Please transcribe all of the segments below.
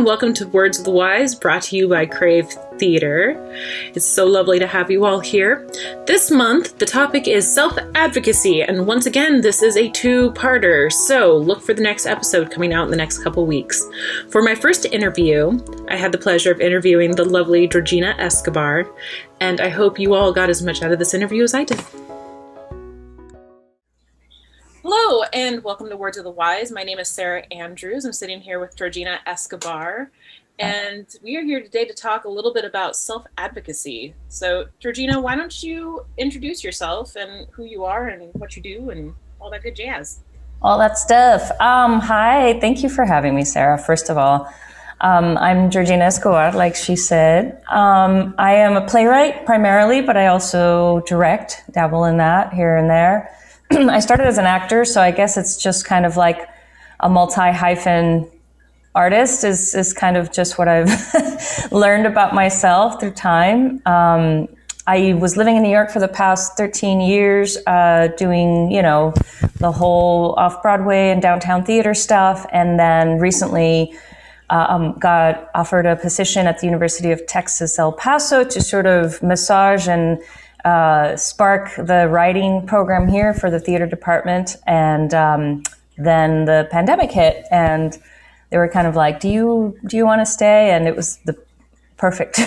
and welcome to Words of the Wise, brought to you by Crave Theater. It's so lovely to have you all here. This month, the topic is self-advocacy, and once again, this is a two-parter, so look for the next episode coming out in the next couple weeks. For my first interview, I had the pleasure of interviewing the lovely Georgina Escobar, and I hope you all got as much out of this interview as I did. Hello, and welcome to Words of the Wise. My name is Sarah Andrews. I'm sitting here with Georgina Escobar, and we are here today to talk a little bit about self-advocacy. So, Georgina, why don't you introduce yourself and who you are and what you do and all that good jazz? All that stuff. Hi, thank you for having me, Sarah. First of all, I'm Georgina Escobar, like she said. I am a playwright primarily, but I also direct, dabble in that here and there. I started as an actor, so I guess it's just kind of like a multi-hyphen artist is kind of just what I've learned about myself through time. I was living in New York for the past 13 years, doing, the whole off-Broadway and downtown theater stuff, and then recently got offered a position at the University of Texas, El Paso to sort of massage and spark the writing program here for the theater department. And then the pandemic hit and they were kind of like, do you want to stay? And it was the perfect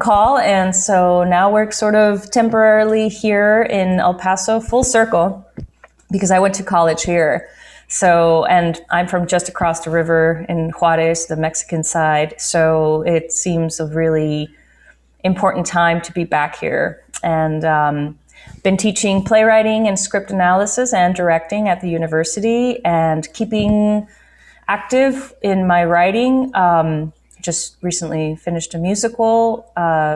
call. And so now we're sort of temporarily here in El Paso, full circle, because I went to college here. So, and I'm from just across the river in Juarez, the Mexican side. So it seems a really important time to be back here, and been teaching playwriting and script analysis and directing at the university and keeping active in my writing. Just recently finished a musical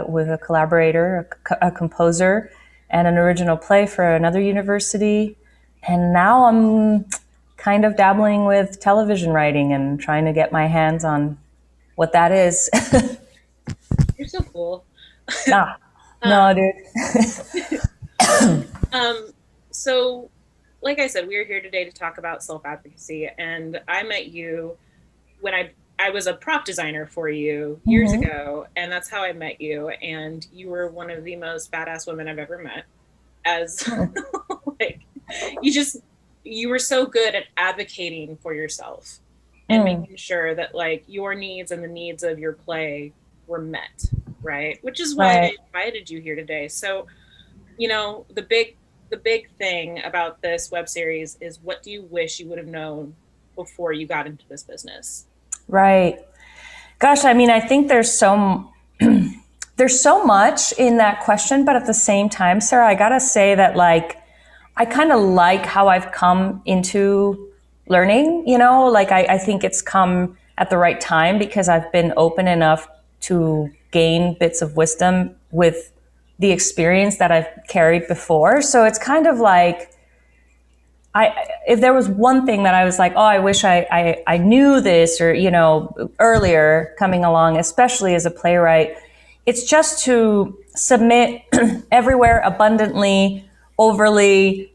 with a collaborator, a composer, and an original play for another university. And now I'm kind of dabbling with television writing and trying to get my hands on what that is. You're so cool. No, dude. So, like I said, we are here today to talk about self-advocacy, and I met you when I was a prop designer for you years ago, and that's how I met you, and you were one of the most badass women I've ever met. As you were so good at advocating for yourself and making sure that your needs and the needs of your play were met. Right. Which is why I invited you here today. So, the big thing about this web series is, what do you wish you would have known before you got into this business? Right. Gosh, I mean, I think there's so much in that question, but at the same time, Sarah, I gotta say that I kind of like how I've come into learning, I think it's come at the right time because I've been open enough to gain bits of wisdom with the experience that I've carried before. So it's kind of like, if there was one thing that I was like, oh, I wish I knew this, or, earlier coming along, especially as a playwright, it's just to submit everywhere abundantly, overly,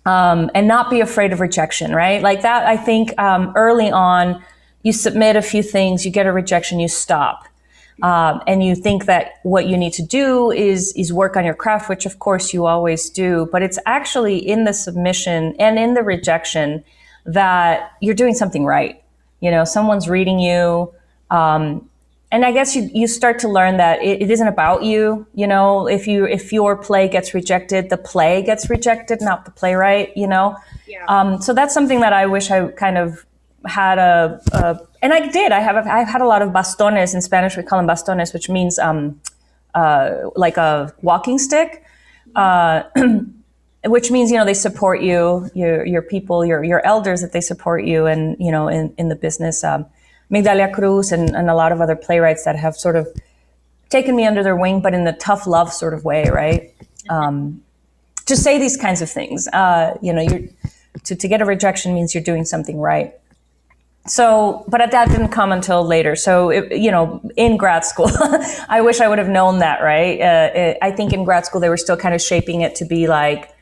and not be afraid of rejection, right? Like that, I think early on, you submit a few things, you get a rejection, you stop. And you think that what you need to do is work on your craft, which of course you always do, but it's actually in the submission and in the rejection that you're doing something right. Someone's reading you. And I guess you start to learn that it isn't about you. If your play gets rejected, the play gets rejected, not the playwright, Yeah. So that's something that I wish I kind of had and I did. I've had a lot of bastones. In Spanish, we call them bastones, which means like a walking stick, which means they support you, your people, your elders, that they support you, and in the business. Migdalia Cruz and a lot of other playwrights that have sort of taken me under their wing, but in the tough love sort of way, right? To say these kinds of things, to get a rejection means you're doing something right. So, but that didn't come until later. So, in grad school, I wish I would have known that, right? I think in grad school, they were still kind of shaping it to be like,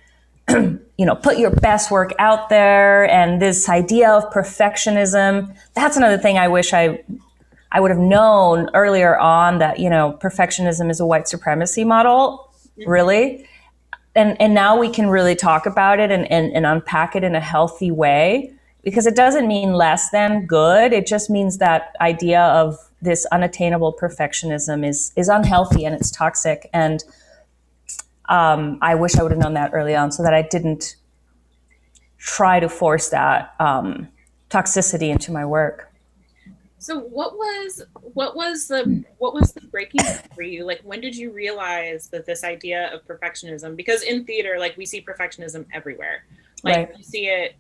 put your best work out there, and this idea of perfectionism. That's another thing I wish I would have known earlier on, that, perfectionism is a white supremacy model, really. And now we can really talk about it and unpack it in a healthy way, because it doesn't mean less than good. It just means that idea of this unattainable perfectionism is unhealthy and it's toxic. And I wish I would have known that early on, so that I didn't try to force that toxicity into my work. So what was the breaking point for you? Like, when did you realize that this idea of perfectionism, because in theater, like, we see perfectionism everywhere. Like, Right. you see it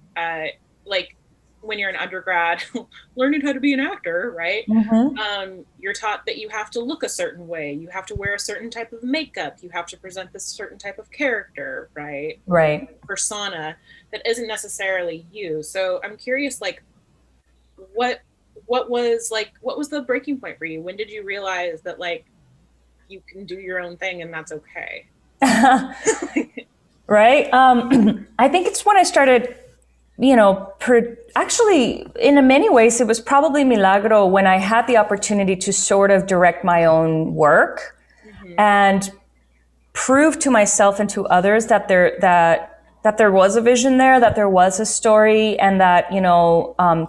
like when you're an undergrad learning how to be an actor, right? Mm-hmm. You're taught that you have to look a certain way, you have to wear a certain type of makeup, you have to present this certain type of character, right? Or Right. persona that isn't necessarily you. So I'm curious, like, what what was the breaking point for you? When did you realize that, like, you can do your own thing and that's okay? Right. I think it's when I started, actually, in many ways, it was probably Milagro when I had the opportunity to sort of direct my own work Mm-hmm. and prove to myself and to others that there was a vision there, that there was a story, and that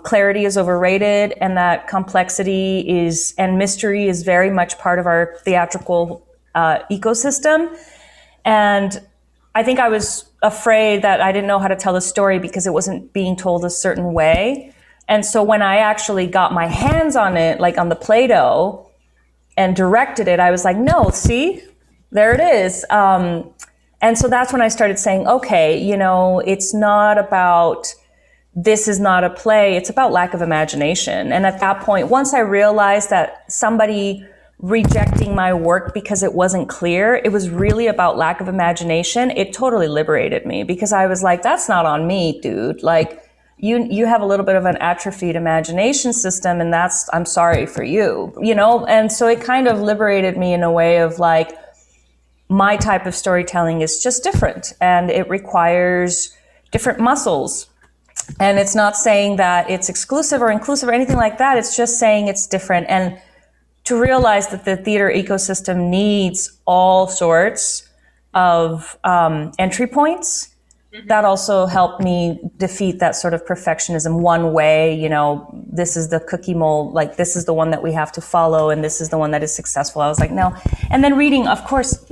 clarity is overrated, and that complexity is and mystery is very much part of our theatrical ecosystem. And I think I was afraid that I didn't know how to tell the story because it wasn't being told a certain way. And so when I actually got my hands on it, like on the Play-Doh, and directed it, I was like, no, see, there it is. And so that's when I started saying, okay, it's not about, this is not a play, it's about lack of imagination. And at that point, once I realized that somebody rejecting my work because it wasn't clear, it was really about lack of imagination, it totally liberated me, because I was like, that's not on me, dude. Like, you have a little bit of an atrophied imagination system, and I'm sorry for you, And so it kind of liberated me in a way of like, my type of storytelling is just different, and it requires different muscles. And it's not saying that it's exclusive or inclusive or anything like that. It's just saying it's different. And to realize that the theater ecosystem needs all sorts of entry points, that also helped me defeat that sort of perfectionism. One way, this is the cookie mold, like this is the one that we have to follow, and this is the one that is successful. I was like, no. And then reading, of course,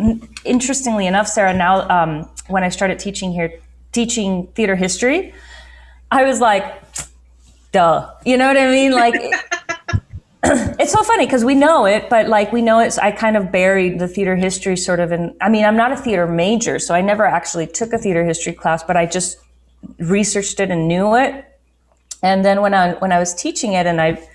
interestingly enough, Sarah, now when I started teaching theater history, I was like, duh. You know what I mean? Like, it's so funny because we know it, but like we know it's, I kind of buried the theater history sort of in, I mean, I'm not a theater major, so I never actually took a theater history class, but I just researched it and knew it. And then when I was teaching it, and I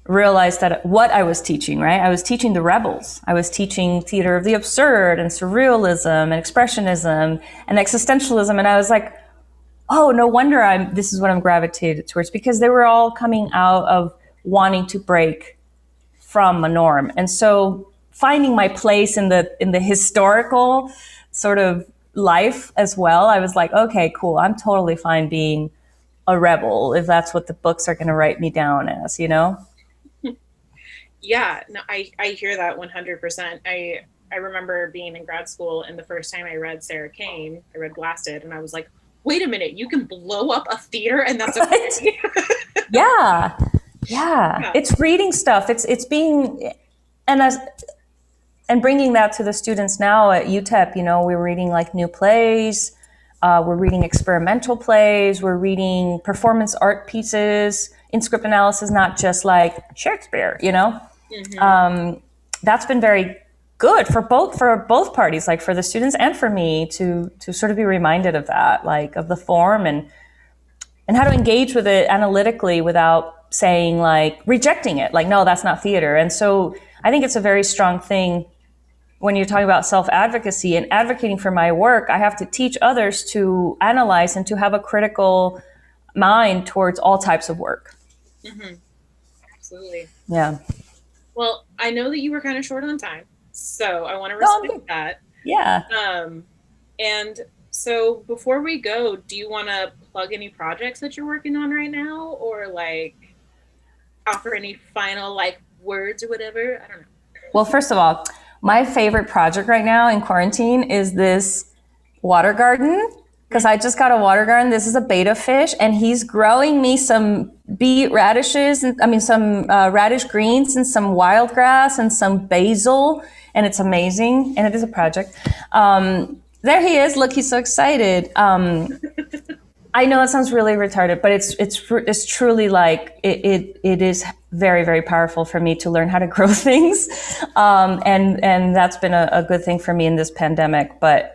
realized that what I was teaching, right? I was teaching the rebels. I was teaching theater of the absurd and surrealism and expressionism and existentialism. And I was like, oh, no wonder this is what I'm gravitated towards, because they were all coming out of wanting to break from a norm. And so finding my place in the historical sort of life as well, I was like, okay, cool. I'm totally fine being a rebel if that's what the books are going to write me down as, Yeah, no, I hear that 100%. I remember being in grad school, and the first time I read Sarah Kane, I read Blasted, and I was like, wait a minute, you can blow up a theater and that's okay. Yeah. Yeah. Yeah. It's reading stuff. It's being, and bringing that to the students now at UTEP, we're reading like new plays, we're reading experimental plays, we're reading performance art pieces in script analysis, not just like Shakespeare, Mm-hmm. That's been very good for both parties, like for the students and for me to sort of be reminded of that, like of the form and how to engage with it analytically without saying like rejecting it, like, no, that's not theater. And so I think it's a very strong thing when you're talking about self-advocacy and advocating for my work. I have to teach others to analyze and to have a critical mind towards all types of work. Mm-hmm. Absolutely. Yeah. Well, I know that you were kind of short on time, so I want to No, respect that. yeah. And So before we go, do you want to plug any projects that you're working on right now, or like offer any final like words or whatever? I don't know. Well, first of all, my favorite project right now in quarantine is this water garden because I just got a water garden. This is a betta fish, and he's growing me some beet radishes, and I mean some radish greens and some wild grass and some basil, and it's amazing. And it is a project. There he is. Look, he's so excited. I know it sounds really retarded, but it's truly like it is very, very powerful for me to learn how to grow things, and that's been a good thing for me in this pandemic. But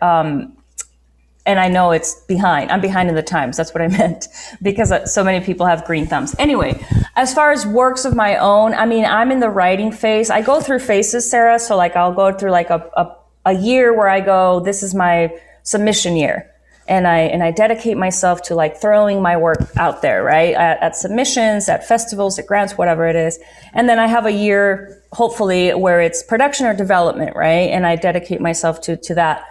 and I know it's behind. I'm behind in the times. That's what I meant, because so many people have green thumbs. Anyway, as far as works of my own, I mean, I'm in the writing phase. I go through phases, Sarah. So like I'll go through like a year where I go, this is my submission year. And I dedicate myself to like throwing my work out there, right? At submissions, at festivals, at grants, whatever it is. And then I have a year, hopefully, where it's production or development, right? And I dedicate myself to that.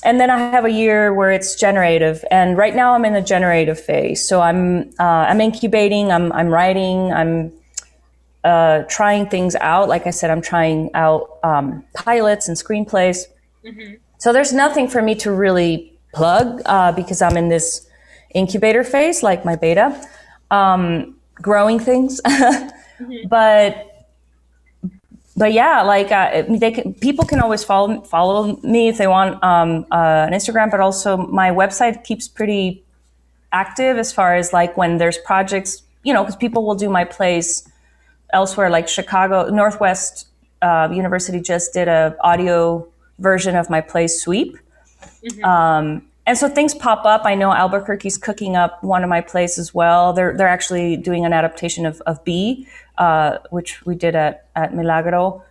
And then I have a year where it's generative. And right now I'm in the generative phase. So I'm incubating, I'm writing, I'm trying things out. Like I said, I'm trying out pilots and screenplays. Mm-hmm. So there's nothing for me to really plug because I'm in this incubator phase, like my beta, growing things. Mm-hmm. But yeah, like people can always follow me if they want an Instagram, but also my website keeps pretty active as far as like when there's projects, because people will do my plays elsewhere, like Chicago Northwest University just did a audio version of my play Sweep. Mm-hmm. And so things pop up. I know Albuquerque's cooking up one of my plays as well. They're actually doing an adaptation of B, which we did at Milagro.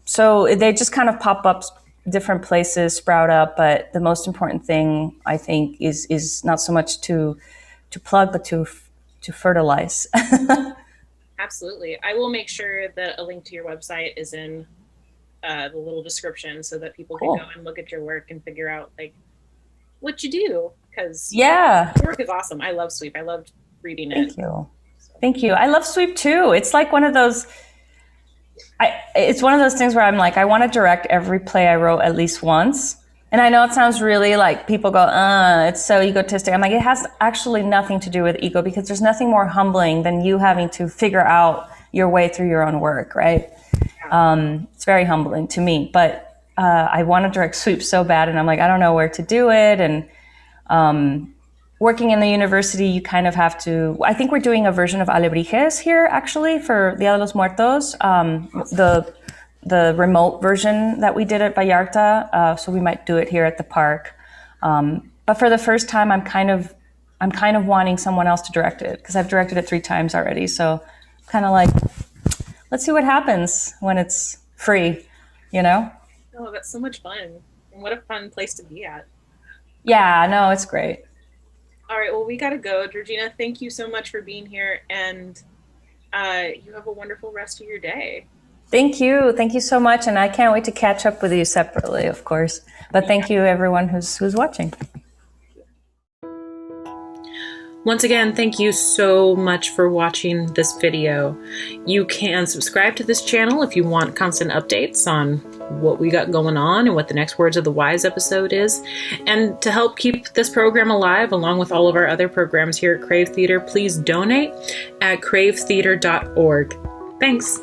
So they just kind of pop up different places, sprout up. But the most important thing, I think, is not so much to plug, but to fertilize. Absolutely. I will make sure that a link to your website is in the little description so that people can go and look at your work and figure out like what you do, because your work is awesome. I love Sweep. I loved reading it. Thank you. I love Sweep too. It's like one of those it's one of those things where I'm like, I want to direct every play I wrote at least once. And I know it sounds really like people go, it's so egotistic. I'm like, it has actually nothing to do with ego, because there's nothing more humbling than you having to figure out your way through your own work, right? It's very humbling to me, but I want to direct Sweep so bad, and I'm like, I don't know where to do it. And working in the university, you kind of have to. I think we're doing a version of Alebrijes here, actually, for Dia de los Muertos, the remote version that we did at Vallarta. So we might do it here at the park. But for the first time, I'm kind of wanting someone else to direct it, because I've directed it 3 times already. So kind of like, let's see what happens when it's free, Oh, that's so much fun. And what a fun place to be at. Yeah, no, it's great. All right, well, we got to go. Georgina, thank you so much for being here. And you have a wonderful rest of your day. Thank you. Thank you so much. And I can't wait to catch up with you separately, of course. But thank you, everyone who's watching. Once again, thank you so much for watching this video. You can subscribe to this channel if you want constant updates on what we got going on and what the next Words of the Wise episode is. And to help keep this program alive, along with all of our other programs here at Crave Theater, please donate at cravetheater.org. Thanks.